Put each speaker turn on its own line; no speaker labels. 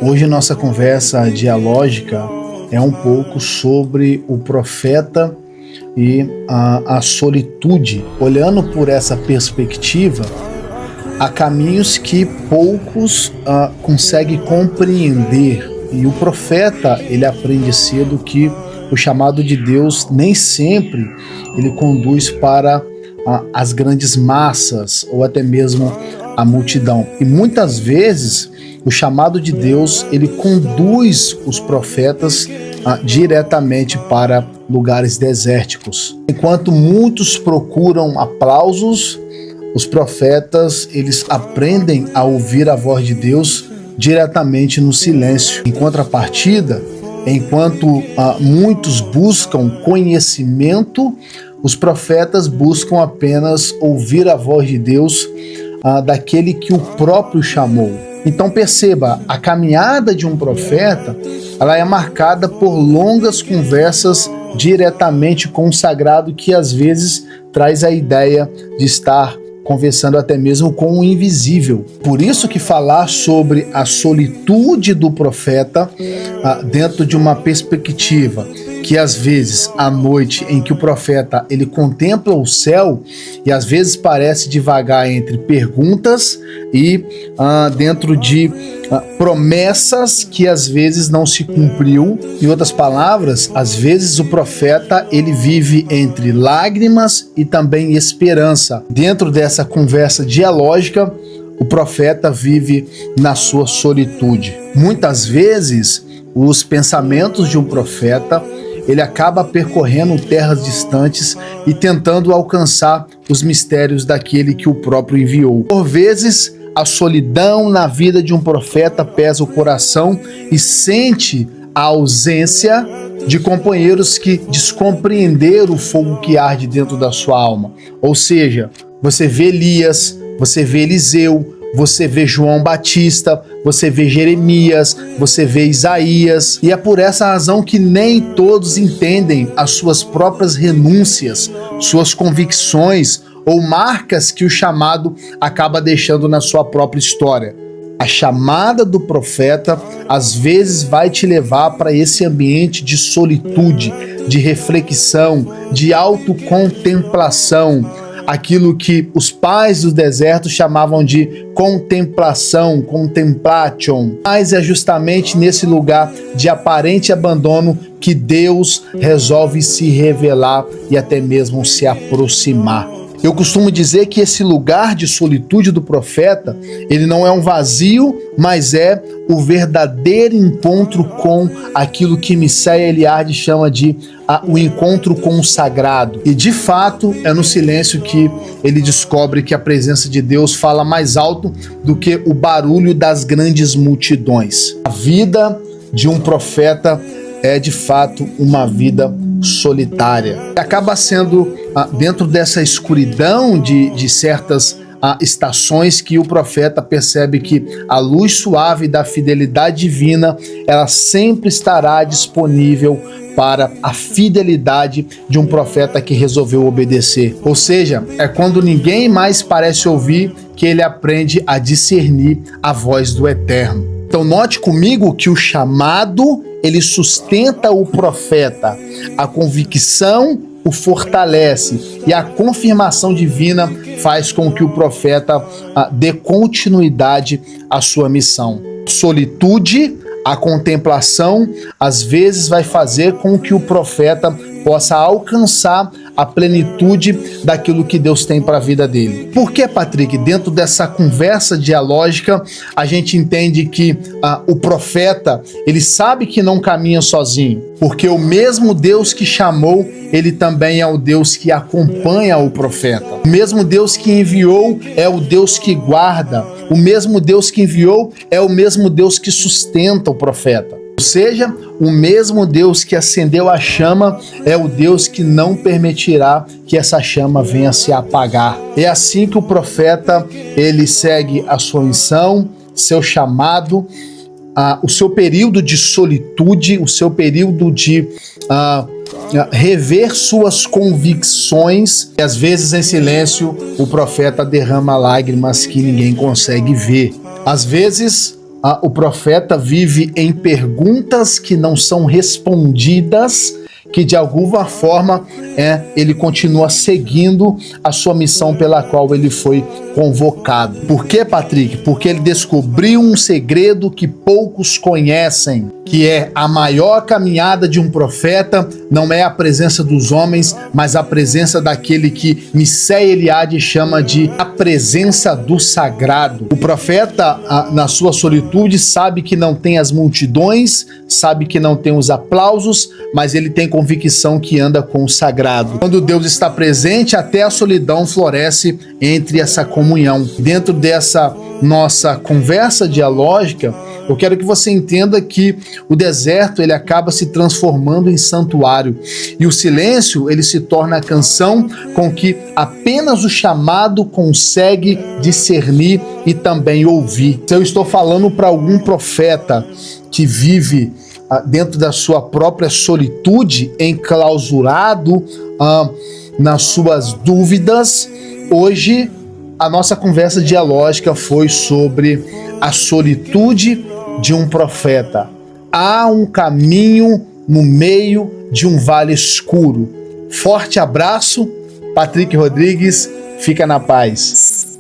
Hoje nossa conversa dialógica é um pouco sobre o profeta e a solitude. Olhando por essa perspectiva, há caminhos que poucos conseguem compreender. E o profeta, ele aprende cedo que o chamado de Deus nem sempre ele conduz para as grandes massas ou até mesmo a multidão. E muitas vezes o chamado de Deus ele conduz os profetas diretamente para lugares desérticos. Enquanto muitos procuram aplausos, os profetas eles aprendem a ouvir a voz de Deus diretamente no silêncio. Em contrapartida, enquanto muitos buscam conhecimento, os profetas buscam apenas ouvir a voz de Deus daquele que o próprio chamou. Então perceba, a caminhada de um profeta ela é marcada por longas conversas diretamente com o sagrado, que às vezes traz a ideia de estar conversando até mesmo com o invisível. Por isso que falar sobre a solitude do profeta dentro de uma perspectiva que às vezes à noite em que o profeta ele contempla o céu e às vezes parece divagar entre perguntas e dentro de promessas que às vezes não se cumpriu. Em outras palavras, às vezes o profeta ele vive entre lágrimas e também esperança. Dentro dessa conversa dialógica, o profeta vive na sua solitude. Muitas vezes, os pensamentos de um profeta ele acaba percorrendo terras distantes e tentando alcançar os mistérios daquele que o próprio enviou. Por vezes, a solidão na vida de um profeta pesa o coração e sente a ausência de companheiros que descompreenderam o fogo que arde dentro da sua alma. Ou seja, você vê Elias, você vê Eliseu, você vê João Batista, você vê Jeremias, você vê Isaías, e é por essa razão que nem todos entendem as suas próprias renúncias, suas convicções ou marcas que o chamado acaba deixando na sua própria história. A chamada do profeta às vezes vai te levar para esse ambiente de solitude, de reflexão, de autocontemplação, aquilo que os pais do deserto chamavam de contemplação, contemplation. Mas é justamente nesse lugar de aparente abandono que Deus resolve se revelar e até mesmo se aproximar. Eu costumo dizer que esse lugar de solitude do profeta, ele não é um vazio, mas é o verdadeiro encontro com aquilo que Micheia Eliade chama de o encontro com o sagrado. E de fato é no silêncio que ele descobre que a presença de Deus fala mais alto do que o barulho das grandes multidões. A vida de um profeta é de fato uma vida solitária. Acaba sendo dentro dessa escuridão de certas estações que o profeta percebe que a luz suave da fidelidade divina ela sempre estará disponível para a fidelidade de um profeta que resolveu obedecer. Ou seja, é quando ninguém mais parece ouvir que ele aprende a discernir a voz do Eterno. Então note comigo que o chamado ele sustenta o profeta, a convicção o fortalece e a confirmação divina faz com que o profeta dê continuidade à sua missão. Solitude, a contemplação, às vezes vai fazer com que o profeta possa alcançar a plenitude daquilo que Deus tem para a vida dele. Por que, Patrick? Dentro dessa conversa dialógica, a gente entende que o profeta, ele sabe que não caminha sozinho, porque o mesmo Deus que chamou, ele também é o Deus que acompanha o profeta. O mesmo Deus que enviou é o Deus que guarda. O mesmo Deus que enviou é o mesmo Deus que sustenta o profeta. Ou seja, o mesmo Deus que acendeu a chama é o Deus que não permitirá que essa chama venha se apagar. É assim que o profeta ele segue a sua missão, seu chamado, o seu período de solitude, o seu período de rever suas convicções. E às vezes em silêncio o profeta derrama lágrimas que ninguém consegue ver. Às vezes o profeta vive em perguntas que não são respondidas, que de alguma forma ele continua seguindo a sua missão pela qual ele foi convocado. Por quê, Patrick? Porque ele descobriu um segredo que poucos conhecem, que é a maior caminhada de um profeta não é a presença dos homens, mas a presença daquele que Micéia Eliade chama de a presença do sagrado. O profeta, na sua solitude, sabe que não tem as multidões, sabe que não tem os aplausos, mas ele tem convicção que anda com o sagrado. Quando Deus está presente, até a solidão floresce entre essa comunhão. Dentro dessa nossa conversa dialógica, eu quero que você entenda que o deserto ele acaba se transformando em santuário e o silêncio ele se torna a canção com que apenas o chamado consegue discernir e também ouvir. Se eu estou falando para algum profeta que vive dentro da sua própria solitude, enclausurado nas suas dúvidas, hoje a nossa conversa dialógica foi sobre a solitude de um profeta. Há um caminho no meio de um vale escuro. Forte abraço, Patrick Rodrigues, fica na paz.